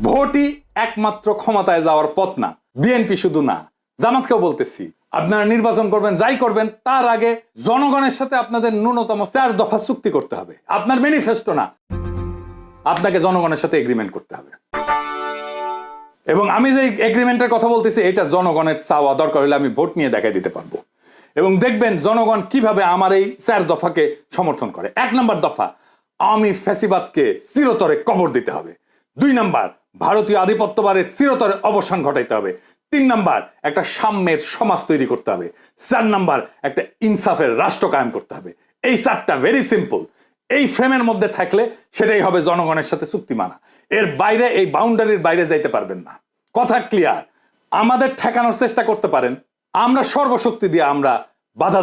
ভোটই একমাত্র ক্ষমতায় যাওয়ার পথ না। বিএনপি শুধু না, জামাতকেও বলতেছি, আপনারা নির্বাচন করবেন, যাই করবেন, তার আগে জনগণের সাথে আপনাদের ন্যূনতম 4 দফা চুক্তি করতে হবে। আপনার ম্যানিফেস্টো না, আপনাকে জনগণের সাথে এগ্রিমেন্ট করতে হবে। এবং আমি যে এগ্রিমেন্টের কথা বলতেছি, এটা জনগণের চাওয়া, দরকার হলে আমি ভোট নিয়ে দেখাই দিতে পারবো। এবং দেখবেন জনগণ কিভাবে আমার এই 4 দফাকে সমর্থন করে। 1 নম্বর দফা, আওয়ামী ফ্যাসিবাদকে চিরতরে কবর দিতে হবে। 2 নম্বর, ভারতীয় আধিপত্যবাদের চিরতরে অবসান ঘটাইতে হবে। 3 নম্বর, একটা সাম্যের সমাজ তৈরি করতে হবে। 4 নম্বর, একটা ইনসাফের রাষ্ট্র কায়েম করতে হবে। এই 4টা ভেরি সিম্পল। এই ফ্রেমের মধ্যে থাকলে সেটাই হবে জনগণের সাথে চুক্তি মানা। এর বাইরে, এই বাউন্ডারির বাইরে যাইতে পারবেন না। কথা ক্লিয়ার? আমাদের ঠেকানোর চেষ্টা করতে পারেন, আমরা সর্বশক্তি দিয়ে আমরা বাধা